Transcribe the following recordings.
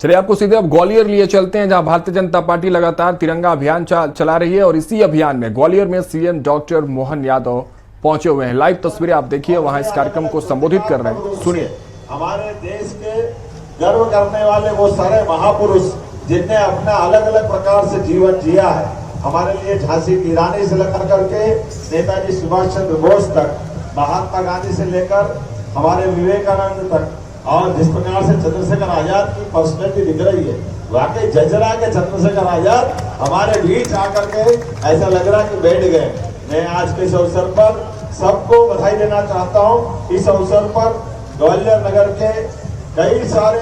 चलिए आपको सीधे अब ग्वालियर लिए चलते हैं, जहां भारतीय जनता पार्टी लगातार तिरंगा अभियान चला रही है और इसी अभियान में ग्वालियर में सीएम डॉक्टर मोहन यादव पहुंचे हुए हैं। लाइव तस्वीरें आप देखिए, वहां इस कार्यक्रम को संबोधित कर रहे हैं, सुनिए। हमारे देश के गर्व करने वाले वो सारे महापुरुष जिनने अपना अलग अलग प्रकार से जीवन जिया है, हमारे लिए झांसी की रानी से लेकर करके नेताजी सुभाष चंद्र बोस तक, महात्मा गांधी से लेकर हमारे विवेकानंद तक, और जिस प्रकार से चंद्रशेखर आजाद की पर्सनैलिटी दिख रही है, वाकई जजरा के चंद्रशेखर आजाद हमारे बीच आकर के ऐसा लग रहा है कि बैठ गए। मैं आज के इस अवसर पर सबको बधाई देना चाहता हूं। इस अवसर पर ग्वालियर नगर के कई सारे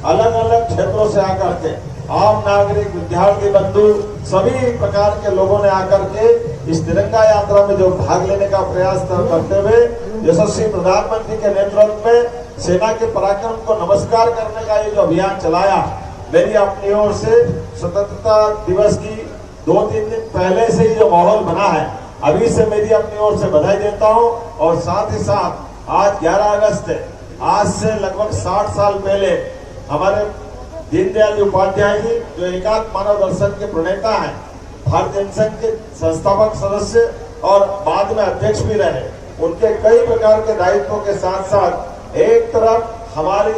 अलग अलग क्षेत्रों से आकर के आम नागरिक, विद्यार्थी बंधु, सभी प्रकार के लोगों ने आकर के इस तिरंगा यात्रा में जो भाग लेने का प्रयास करते हुए यशस्वी प्रधानमंत्री के नेतृत्व में सेना के पराक्रम को नमस्कार करने का ये जो अभियान चलाया, मेरी अपनी ओर से स्वतंत्रता दिवस की 2-3 दिन पहले से ही जो माहौल बना है, अभी से मेरी अपनी ओर से बधाई देता हूं। और साथ ही साथ आज 11 अगस्त है, आज से लगभग 60 साल पहले हमारे दीनदयाल उपाध्याय जी, जो एकात्म मानव दर्शन के प्रणेता हैं, भारतीय जनसंघ के संस्थापक सदस्य और बाद में अध्यक्ष भी रहे, उनके कई प्रकार के दायित्वों के साथ साथ एक तरफ हमारी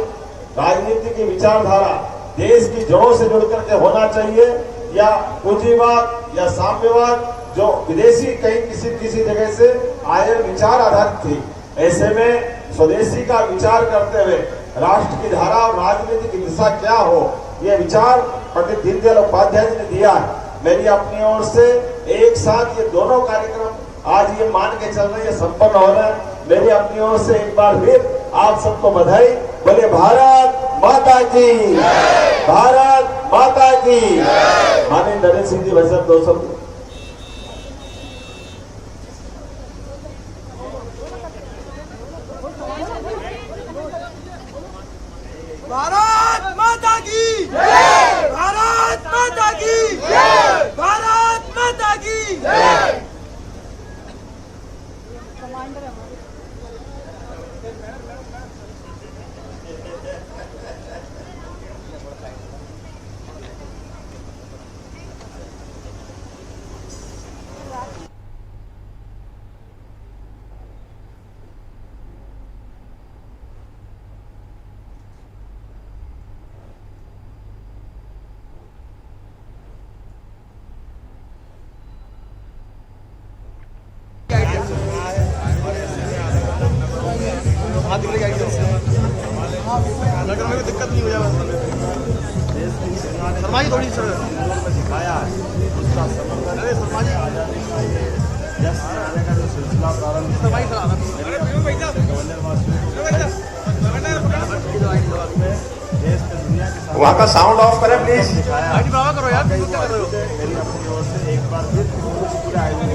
राजनीति की विचारधारा देश की जड़ों से जुड़ करके होना चाहिए, या पूंजीवाद या साम्यवाद जो विदेशी कहीं किसी जगह से आए विचार आधारित थी, ऐसे में स्वदेशी का विचार करते हुए राष्ट्र की धारा और राजनीति की दिशा क्या हो, ये विचार पंडित दीनदयाल उपाध्याय जी ने दिया है। मेरी अपनी ओर से एक साथ ये दोनों कार्यक्रम आज ये मान के चल रहे हैं, संपन्न हो रहे हैं। मेरी अपनी ओर से एक बार फिर आप सबको बधाई। बोले भारत माता की, भारत माता की। माननीय नरेंद्र सिंह जी, वैसे 2 शब्द। भारत माता की जय, भारत माता की जय, भारत माता की जय। नगर में दिक्कत नहीं हो जाए, शर्मा जी थोड़ी सिखाया है उसका समर्थन। अरे शर्मा जी का जो सिलसिला प्रारंभ वहाँ का साउंड ऑफ करें प्लीज। करो यार, मेरी अपनी ओर से एक बार फिर पूरे आयोजन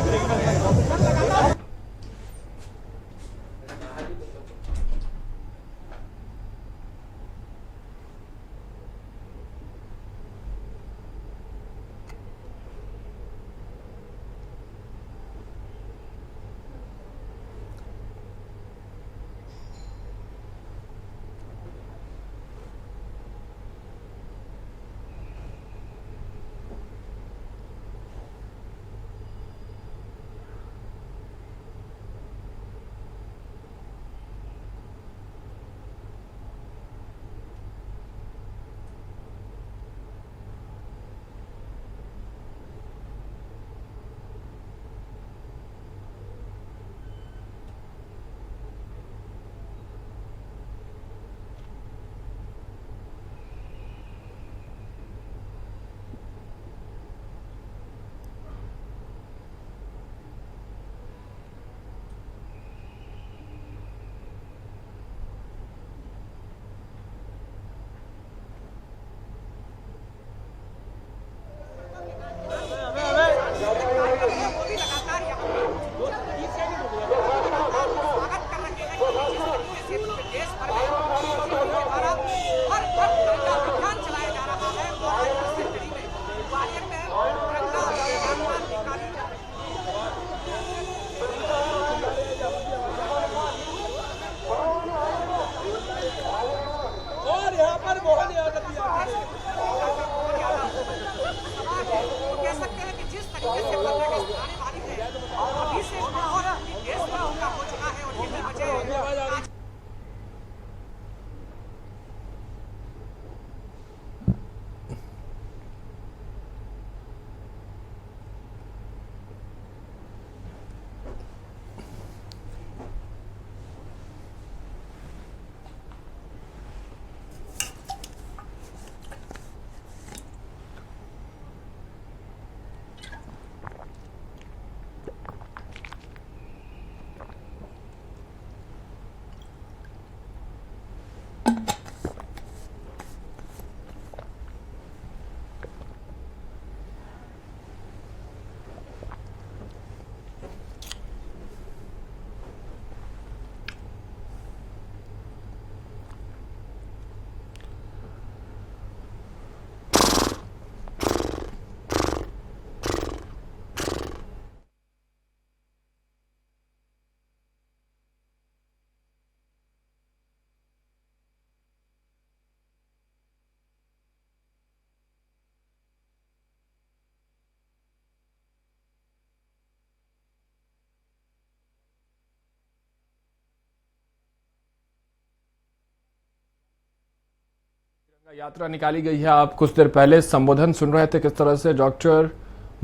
यात्रा निकाली गई है। आप कुछ देर पहले संबोधन सुन रहे थे किस तरह से डॉक्टर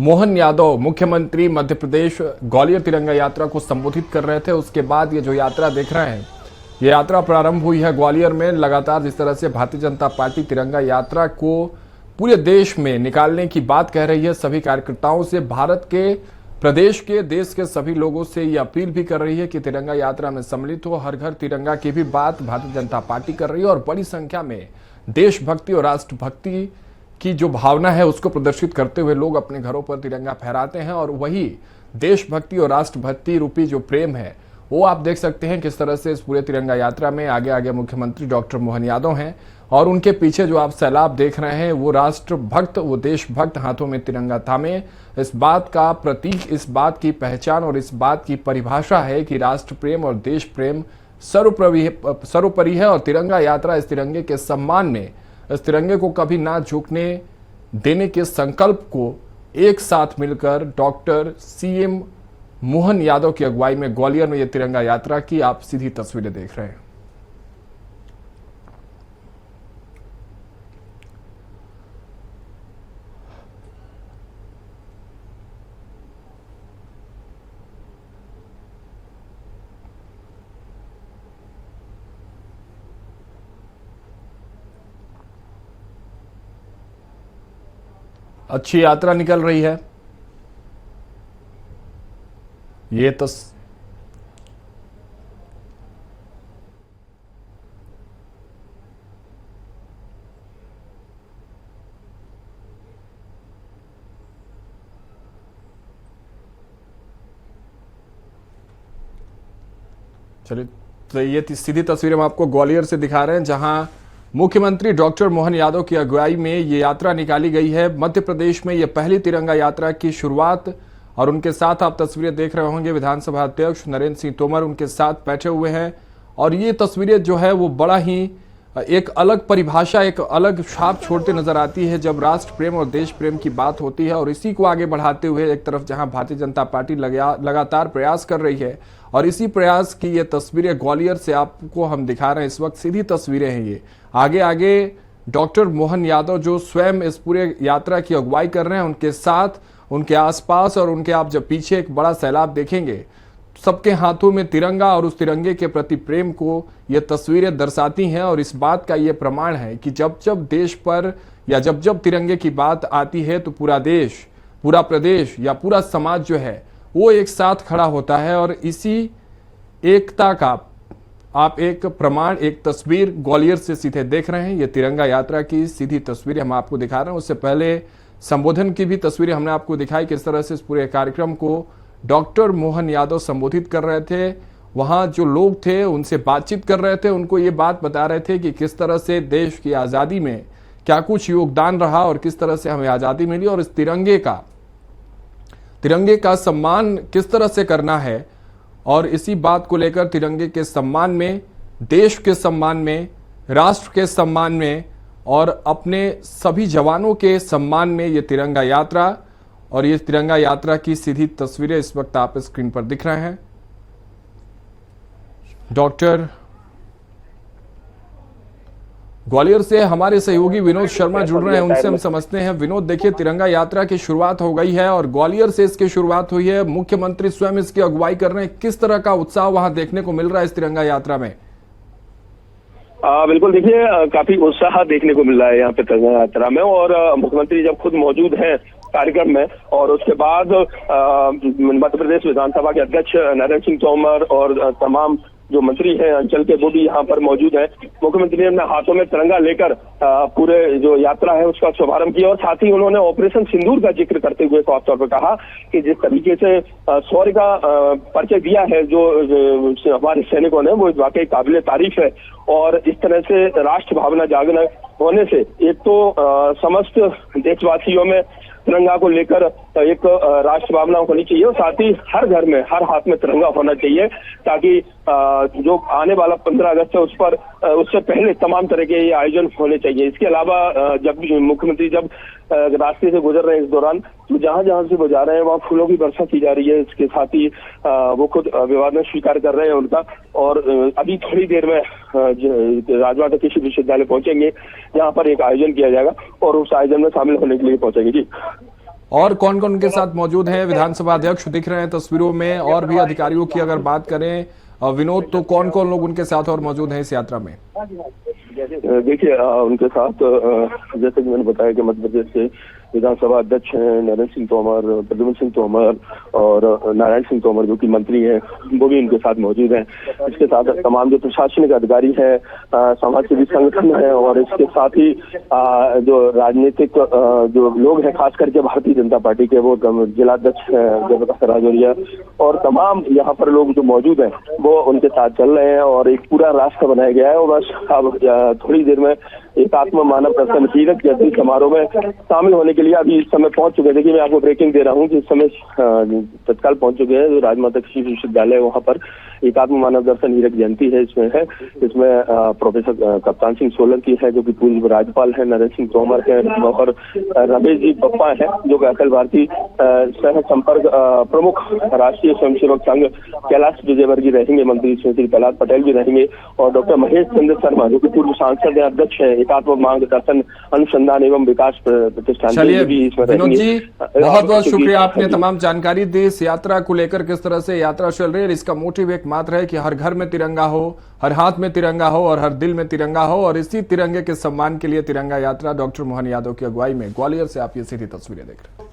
मोहन यादव मुख्यमंत्री मध्य प्रदेश ग्वालियर तिरंगा यात्रा को संबोधित कर रहे थे। उसके बाद ये जो यात्रा देख रहे हैं, ये यात्रा प्रारंभ हुई है ग्वालियर में। लगातार जिस तरह से भारतीय जनता पार्टी तिरंगा यात्रा को पूरे देश में निकालने की बात कह रही है, सभी कार्यकर्ताओं से, भारत के, प्रदेश के, देश के सभी लोगों से ये अपील भी कर रही है कि तिरंगा यात्रा में सम्मिलित हो। हर घर तिरंगा की भी बात भारतीय जनता पार्टी कर रही है और बड़ी संख्या में देशभक्ति और राष्ट्रभक्ति की जो भावना है उसको प्रदर्शित करते हुए लोग अपने घरों पर तिरंगा फहराते हैं। और वही देशभक्ति और राष्ट्रभक्ति रूपी जो प्रेम है वो आप देख सकते हैं किस तरह से इस पूरे तिरंगा यात्रा में आगे आगे मुख्यमंत्री डॉक्टर मोहन यादव हैं और उनके पीछे जो आप सैलाब देख रहे हैं वो राष्ट्रभक्त, वो देशभक्त हाथों में तिरंगा थामे। इस बात का प्रतीक, इस बात की पहचान और इस बात की परिभाषा है कि राष्ट्र प्रेम और देश प्रेम सर्वोपरि है। और तिरंगा यात्रा इस तिरंगे के सम्मान में, इस तिरंगे को कभी ना झुकने देने के संकल्प को एक साथ मिलकर डॉक्टर सीएम मोहन यादव की अगुवाई में ग्वालियर में यह तिरंगा यात्रा की आप सीधी तस्वीरें देख रहे हैं। अच्छी यात्रा निकल रही है। ये चलिए, तो ये सीधी तस्वीर हम आपको ग्वालियर से दिखा रहे हैं, जहां मुख्यमंत्री डॉक्टर मोहन यादव की अगुवाई में ये यात्रा निकाली गई है। मध्य प्रदेश में ये पहली तिरंगा यात्रा की शुरुआत, और उनके साथ आप तस्वीरें देख रहे होंगे विधानसभा अध्यक्ष नरेंद्र सिंह तोमर उनके साथ बैठे हुए हैं। और ये तस्वीरें जो है वो बड़ा ही एक अलग परिभाषा, एक अलग छाप छोड़ते नजर आती है जब राष्ट्र प्रेम और देश प्रेम की बात होती है। और इसी को आगे बढ़ाते हुए एक तरफ जहां भारतीय जनता पार्टी लगातार प्रयास कर रही है, और इसी प्रयास की ये तस्वीरें ग्वालियर से आपको हम दिखा रहे हैं इस वक्त, सीधी तस्वीरें हैं ये। आगे आगे डॉक्टर मोहन यादव जो स्वयं इस पूरे यात्रा की अगुवाई कर रहे हैं, उनके साथ, उनके आसपास और उनके आप जब पीछे एक बड़ा सैलाब देखेंगे, सबके हाथों में तिरंगा और उस तिरंगे के प्रति प्रेम को ये तस्वीरें दर्शाती हैं। और इस बात का ये प्रमाण है कि जब जब देश पर या जब जब तिरंगे की बात आती है तो पूरा देश, पूरा प्रदेश या पूरा समाज जो है वो एक साथ खड़ा होता है। और इसी एकता का आप एक प्रमाण, एक तस्वीर ग्वालियर से सीधे देख रहे हैं। ये तिरंगा यात्रा की सीधी तस्वीरें हम आपको दिखा रहे हैं। उससे पहले संबोधन की भी तस्वीरें हमने आपको दिखाई, किस तरह से इस पूरे कार्यक्रम को डॉक्टर मोहन यादव संबोधित कर रहे थे। वहां जो लोग थे उनसे बातचीत कर रहे थे, उनको ये बात बता रहे थे कि किस तरह से देश की आज़ादी में क्या कुछ योगदान रहा और किस तरह से हमें आज़ादी मिली, और इस तिरंगे का सम्मान किस तरह से करना है। और इसी बात को लेकर तिरंगे के सम्मान में, देश के सम्मान में, राष्ट्र के सम्मान में और अपने सभी जवानों के सम्मान में ये तिरंगा यात्रा, और ये तिरंगा यात्रा की सीधी तस्वीरें इस वक्त आप स्क्रीन पर दिख रहे हैं। डॉक्टर ग्वालियर से हमारे सहयोगी विनोद शर्मा जुड़ रहे हैं, उनसे हम समझते हैं। विनोद, देखिए तिरंगा यात्रा की शुरुआत हो गई है और ग्वालियर से इसकी शुरुआत हुई है, मुख्यमंत्री स्वयं इसकी अगुवाई कर रहे हैं। किस तरह का उत्साह वहां देखने को मिल रहा है इस तिरंगा यात्रा में? बिल्कुल, देखिए काफी उत्साह देखने को मिल रहा है यहाँ पे तिरंगा यात्रा में। और मुख्यमंत्री जब खुद मौजूद हैं कार्यक्रम में, और उसके बाद मध्य प्रदेश विधानसभा के अध्यक्ष नरेंद्र सिंह तोमर और तमाम जो मंत्री हैं अंचल के, वो भी यहाँ पर मौजूद हैं। मुख्यमंत्री ने अपने हाथों में तिरंगा लेकर पूरे जो यात्रा है उसका शुभारंभ किया। और साथ ही उन्होंने ऑपरेशन सिंदूर का जिक्र करते हुए खास तौर पर कहा कि जिस तरीके से शौर्य का परिचय दिया है जो हमारे सैनिकों ने, वो वाकई काबिले तारीफ है। और इस तरह से राष्ट्र भावना जागरण होने से एक तो समस्त देशवासियों में तिरंगा को लेकर एक राष्ट्र भावना होनी चाहिए और साथ ही हर घर में, हर हाथ में तिरंगा होना चाहिए, ताकि जो आने वाला 15 अगस्त है उस पर उससे पहले तमाम तरह के ये आयोजन होने चाहिए। इसके अलावा जब मुख्यमंत्री जब रास्ते से गुजर रहे हैं इस दौरान, तो जहां जहां से वो जा रहे हैं वहां फूलों की वर्षा की जा रही है। इसके साथ ही वो खुद अभिवादन स्वीकार कर रहे हैं उनका, और अभी थोड़ी देर में राजमाता कृषि विश्वविद्यालय पहुंचेंगे, जहां पर एक आयोजन किया जाएगा और उस आयोजन में शामिल होने के लिए पहुंचेंगे। जी, और कौन कौन उनके साथ मौजूद हैं? विधानसभा अध्यक्ष दिख रहे हैं तस्वीरों में, और भी अधिकारियों की अगर बात करें विनोद, तो कौन कौन लोग उनके साथ और मौजूद हैं इस यात्रा में? देखिए, उनके साथ जैसे कि मैंने बताया कि मध्य प्रदेश के विधानसभा अध्यक्ष हैं नरेंद्र सिंह तोमर, प्रद्युम्न सिंह तोमर और नारायण सिंह तोमर जो कि मंत्री हैं, वो भी उनके साथ मौजूद हैं। इसके साथ तमाम जो प्रशासनिक अधिकारी हैं, समाजसेवी संगठन है, और इसके साथ ही जो राजनीतिक जो लोग हैं, खास करके भारतीय जनता पार्टी के वो जिलाध्यक्ष जयप्रकाश राजौरिया और तमाम यहाँ पर लोग जो मौजूद हैं वो उनके साथ चल रहे हैं, और एक पूरा रास्ता बनाया गया है। और बस अब थोड़ी देर में एकात्म मानव दर्शन हीरक जयंती समारोह में शामिल होने के लिए अभी इस समय पहुंच चुके हैं। देखिए, मैं आपको ब्रेकिंग दे रहा हूं कि इस समय तत्काल पहुंच चुके हैं राजमाता कृषि विश्वविद्यालय, वहां पर एकात्म मानव दर्शन हीरक जयंती है। इसमें प्रोफेसर कप्तान सिंह सोलंकी है जो कि पूर्व राज्यपाल है, नरेंद्र सिंह तोमर है, और रमेश जी बप्पा है जो कि अखिल भारतीय सह संपर्क प्रमुख राष्ट्रीय स्वयंसेवक संघ कैलाश विजयवर्गीय रहेंगे, मंत्री श्री प्रहलाद पटेल भी रहेंगे, और डॉक्टर महेश चंद्र शर्मा जो कि पूर्व सांसद है, अध्यक्ष है एकात्म मार्गदर्शन अनुसंधान एवं विकास प्रतिष्ठान। चलिए विनोद जी, बहुत बहुत शुक्रिया, आपने तमाम जानकारी दी। इस यात्रा को लेकर किस तरह से यात्रा चल रही है, इसका मोटिव एक मात्र है कि हर घर में तिरंगा हो, हर हाथ में तिरंगा हो और हर दिल में तिरंगा हो, और इसी तिरंगे के सम्मान के लिए तिरंगा यात्रा डॉक्टर मोहन यादव की अगुवाई में ग्वालियर से आप ये सीधी तस्वीरें देख रहे हैं।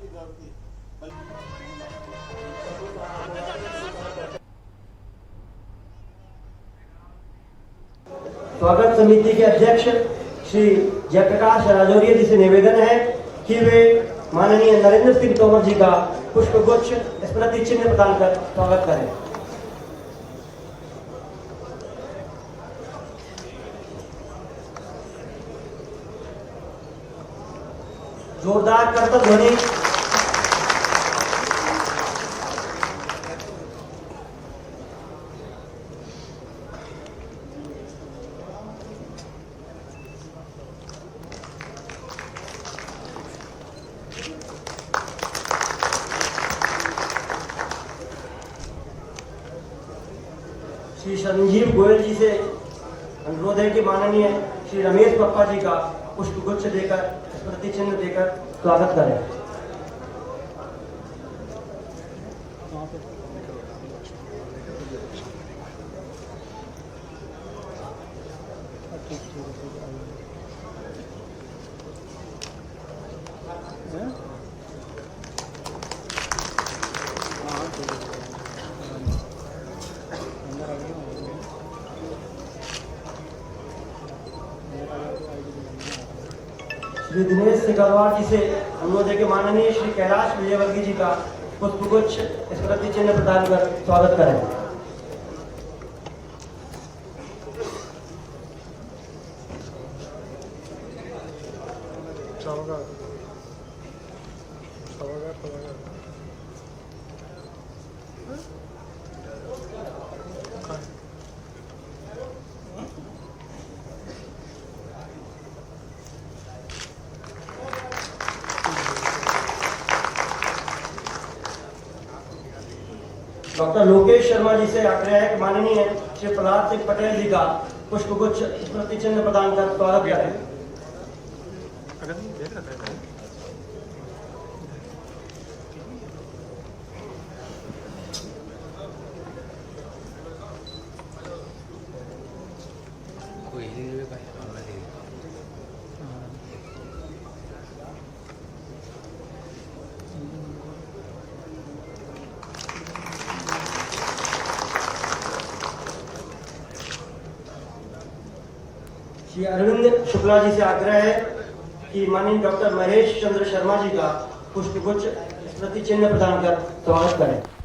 स्वागत समिति के अध्यक्ष श्री जयप्रकाश राजौरिया जी से निवेदन है कि वे माननीय नरेंद्र सिंह तोमर जी का पुष्पगुच्छ स्मृति चिन्ह प्रदान कर स्वागत करें। जोरदार करतब ध्वनि। श्री संजीव गोयल जी से अनुरोध है कि माननीय श्री रमेश बप्पा जी का पुष्पगुच्छ देकर स्मृति चिन्ह देकर स्वागत करें। श्री दिनेश सिकरवार जी से अनुरोध है कि माननीय श्री कैलाश विजयवर्गीय जी का पुष्पगुच्छ स्मृति चिन्ह प्रदान कर स्वागत करें। डॉक्टर लोकेश शर्मा जी से आग्रह है कि माननीय श्री प्रहलाद सिंह पटेल जी का पुष्पगुच्छ स्मृति चिन्ह प्रदान कर स्वागत करें। श्री अरविंद शुक्ला जी से आग्रह है कि माननीय डॉक्टर महेश चंद्र शर्मा जी का पुष्पगुच्छ स्मृति चिन्ह प्रदान कर स्वागत करें।